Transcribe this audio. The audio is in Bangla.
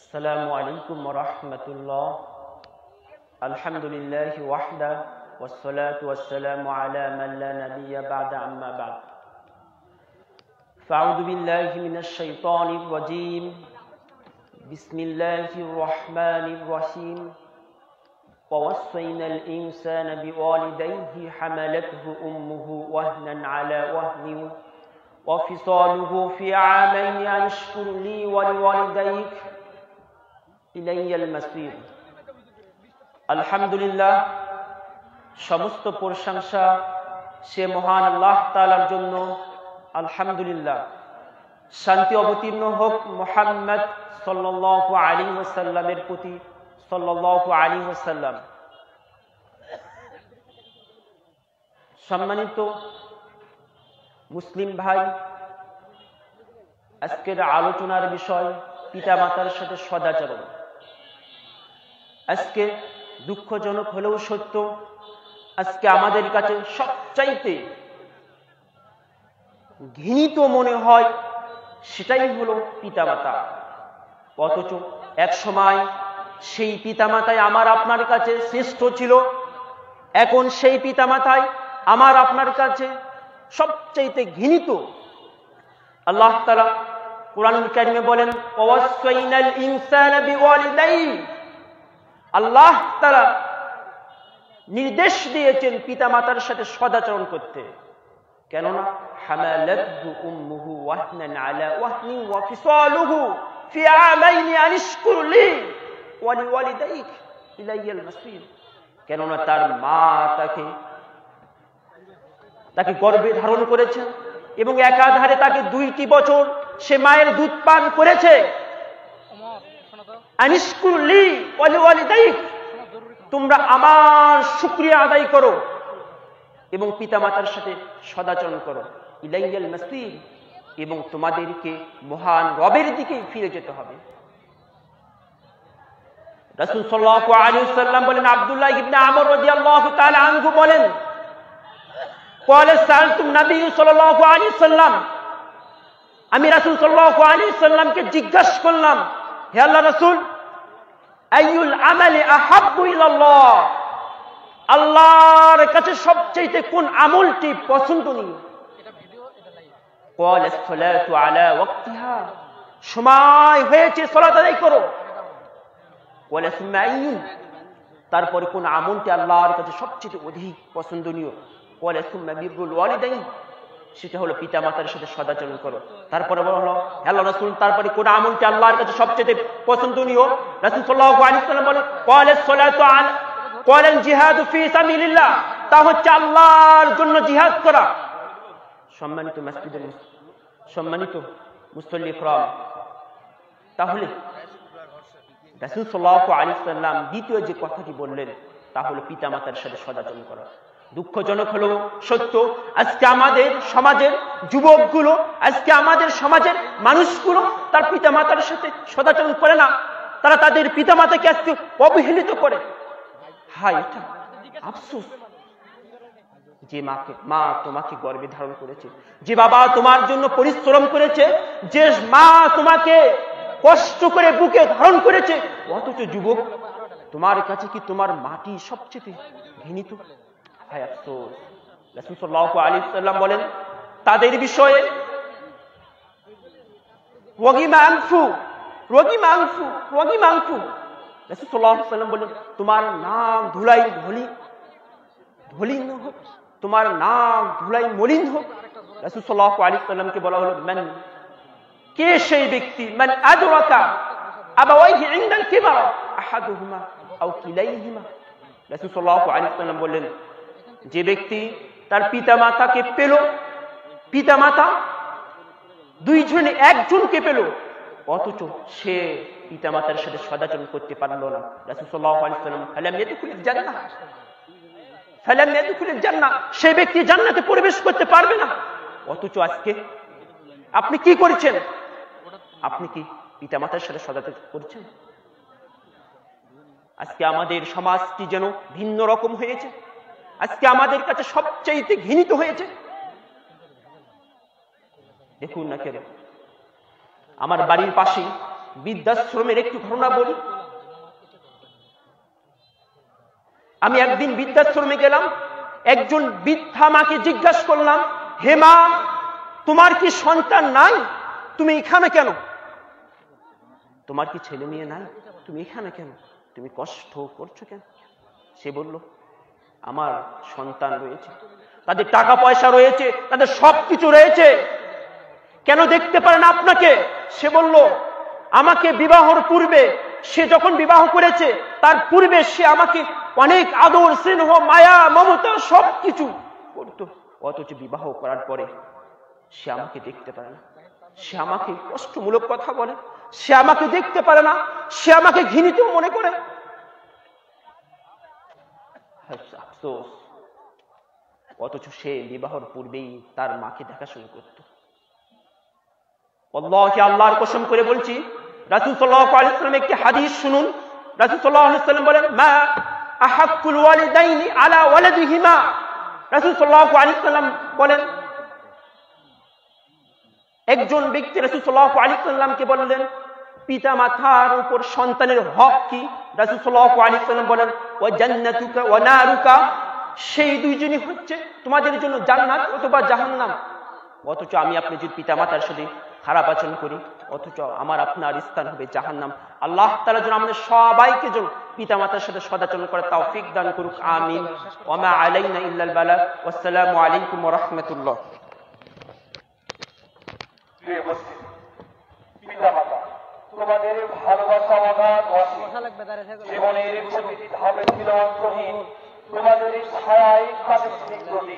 السلام عليكم ورحمة الله. الحمد لله وحده والصلاة والسلام على من لا نبي بعد أما بعد. فأعوذ بالله من الشيطان الرجيم. بسم الله الرحمن الرحيم. ووصينا الإنسان بوالديه حملته أمه وهنا على وهن وفصاله في عامين أن اشكر لي ولوالديك إلي المصير. আলহামদুলিল্লাহ, সমস্ত প্রশংসা সে মহান আল্লাহ তাআলার জন্য। আলহামদুলিল্লাহ, শান্তি অবতীর্ণ হোক মুহাম্মদ সাল্লাল্লাহু আলাইহি ওয়াসাল্লামের প্রতি। সাল্লাল্লাহু আলাইহি ওয়াসাল্লাম। সম্মানিত মুসলিম ভাই, আজকের আলোচনার বিষয় পিতামাতার সাথে সদাচরণ। আজকে দুঃখজনক হলেও সত্য, আজকে আমাদের কাছে সবচাইতে ঘৃণিত মনে হয় সেটাই হলো পিতামাতা। অথচ এক সময় সেই পিতামাতাই আমার আপনার কাছে শ্রেষ্ঠ ছিল। এখন সেই পিতামাতাই আমার আপনার কাছে সবচাইতে ঘৃণিত। আল্লাহ তাআলা কুরআনুল কারীমে বলেন, ওয়াসাইনাল ইনসানা বিওয়ালিদাইহি। আল্লাহ তাআলা নির্দেশ দিয়েছেন পিতামাতার সাথে সদাচরণ করতে। কেননা হামালাতহু উম্মুহু ওয়াহনান আলা ওয়াহনি ওয়া ফিসালুহু ফি আমাইনি আন ইশকুর লি ওয়া লিওয়ালিদাইক ইলাইয়াল মাসির। কেননা তার মা তাকে গর্ভে ধারণ করেছে এবং একাধারে তাকে 2টি বছর সে মায়ের দুধ পান করেছে। আনিশকুর লি ওয়া লিওয়ালিদাইক, তোমরা আমার শুকরিয়া আদায় করো এবং পিতামাতার সাথে সদাচরণ করো। ইলাইয়াল মাসির, এবং তোমাদেরকে মহান রবের দিকে ফিরে যেতে হবে। রাসূল সাল্লাল্লাহু আলাইহি ওয়াসাল্লাম বলেন, আব্দুল্লাহ ইবনে আমর রাদিয়াল্লাহু তাআলা আনহু বলেন, قال سألت النبي صلى الله عليه وسلم, আমি রাসূল সাল্লাল্লাহু আলাইহি ওয়াসাল্লামকে জিজ্ঞাসা করলাম, হে আল্লাহর রাসূল, আইয়ুল আমালি আহাব্বু ইলাল্লাহ, আল্লাহর কাছে সবচেয়ে কোন আমলটি পছন্দনীয়? قال الصلاة على وقتها, সময় হয়েছে সালাত আদায় করো। قال ثم أي, তারপরে কোন আমলটি আল্লাহর কাছে সবচেয়ে অধিক পছন্দনীয়? قال ثم بر الوالدين, সেটা হলো পিতামাতার সাথে সদাচরণ করো। তারপরে বলল, হে আল্লাহর রাসূল, তারপরে কোন আমলটি আল্লাহর কাছে সবচেয়ে পছন্দনীয়? রাসূল সাল্লাল্লাহু আলাইহি ওয়াসাল্লাম বলেন, قال الصلاة على قال الجهاد في سبيل الله, তা হচ্ছে আল্লাহর জন্য জিহাদ করা। সম্মানিত মুসল্লি ইকরাম, তাহলে রাসূল সাল্লাল্লাহু আলাইহি ওয়াসাল্লাম দ্বিতীয় যে কথাটি বললেন তা হলো পিতামাতার সাথে সদাচরণ করা। দুঃখজনক হলো সত্য, আজকে আমাদের সমাজের যুবকগুলো, আজকে আমাদের সমাজের মানুষগুলো তার পিতামাতার সাথে সদাচরণ করে না। তারা তাদের পিতামাতাকে আজকে অবহেলিত করে। হায়, এটা আফসোস। যে মা তোমাকে গর্ভে ধারণ করেছে, যে বাবা তোমার জন্য পরিশ্রম করেছে, যে মা তোমাকে কষ্ট করে বুকে ধারণ করেছে, অথচ যুবক তোমার কাছে কি তোমার মাটি সবচেয়ে ঘৃণিত? হায় আফসোস। রাসূল সাল্লাল্লাহু আলাইহি ওয়াসাল্লাম বলেন তাদের বিষয়ে, রগিমা আনফু। রাসূল সাল্লাল্লাহু আলাইহি ওয়াসাল্লাম বলেন, তোমার নাক ধুলাই মলিন হোক, তোমার নাক ধুলাই মলিন হোক। রাসূল সাল্লাল্লাহু আলাইহি ওয়াসাল্লামকে বলা হলো, মান, কে সেই ব্যক্তি, মান আদরাকা আবাওয়াইহি ইনদাল কিবার আহাদুহুমা আও কিলাইহিমা। রাসূল সাল্লাল্লাহু আলাইহি ওয়াসাল্লাম বললেন, যে ব্যক্তি তার পিতামাতাকে পেল, পিতামাতা দুইজনে একজনকে পেল, অথচ সে পিতামাতার সাথে সদাচরণ করতে পারল না। রাসূল সাল্লাল্লাহু আলাইহি ওয়াসাল্লাম, ফালাম ইয়াদখুলুল জান্নাহ, সেই ব্যক্তি জান্নাতে প্রবেশ করতে পারবে না। অথচ আজকে আপনি কি করেছেন? আপনি কি পিতামাতার সাথে সদাচরণ করছেন? আজকে আমাদের সমাজটি যেন ভিন্ন রকম হয়েছে, আজকে আমাদের কাছে সবচেয়ে ঘৃণিত হয়েছে। দেখুন না কেন, আমার বাড়ির পাশে বৃদ্ধাশ্রমের একটু ঘটনা বলি। আমি একদিন বৃদ্ধাশ্রমে গেলাম, একজন বৃদ্ধা মাকে জিজ্ঞাসা করলাম, হে মা, তোমার কি সন্তান নাই? তুমি এখানে কেন? তোমার কি ছেলে মেয়ে নাই? তুমি এখানে কেন? তুমি কষ্ট করছো কেন? সে বলল, আমার সন্তান রয়েছে, তাদের টাকা পয়সা রয়েছে, তাদের সবকিছু রয়েছে, কেন দেখতে পারে না আপনাকে? সে বলল, আমাকে বিবাহর পূর্বে, সে যখন বিবাহ করেছে তার পূর্বে সে আমাকে অনেক আদর স্নেহ মায়া মমতা সবকিছু করতো, অথচ বিবাহ করার পরে সে আমাকে দেখতে পারে না, সে আমাকে কষ্টমূলক কথা বলে, সে আমাকে দেখতে পারে না, সে আমাকে ঘৃণিত মনে করে। আফসোস, অথচ সে বিবাহর পূর্বেই তার মাকে দেখাশোনা করত। আল্লাহকে আল্লাহর কসম করে বলছি, রাসূল সাল্লাল্লাহু আলাইহি ওয়াসাল্লাম একটি হাদিস শুনুন। রাসূল সাল্লাল্লাহু আলাইহি ওয়াসাল্লাম বলেন, মা আহাক্কুল ওয়ালিদাইনি আলা ওয়ালাদিহিমা। রাসূল সাল্লাল্লাহু আলাইহি ওয়াসাল্লাম বলেন, একজন ব্যক্তি রাসূল সাল্লাল্লাহু আলাইহি ওয়াসাল্লামকে বললেন, পিতা মাতার উপর সন্তানের হক কি? রাসূল সাল্লাল্লাহু আলাইহি ওয়াসাল্লাম বলেন, ওয়া জান্নাতুকা ওয়া নারুকা, সেই দুইজনই হচ্ছে তোমাদের জন্য জান্নাত অথবা জাহান্নাম। অথচ আমি আপনি যদি পিতা মাতার সাথে খারাপ আচরণ করি, অথচ আমার আপনার স্থান হবে জাহান্নাম। আল্লাহ তাআলা যেন আমাদের সবাইকে যেন পিতা মাতার সাথে সদাচরণ করার তৌফিক দান করুক, আমিন। ওয়া মা আলাইনা ইল্লাল বালাগ। ওয়াসসালামু আলাইকুম ওয়া রাহমাতুল্লাহ। পিতামাতা, তোমাদের ভালোবাসা অগাধ জীবনের প্রতিটি ধাপে ছিল অন্তহীন, তোমাদের ছায়ায় কাজে প্রতি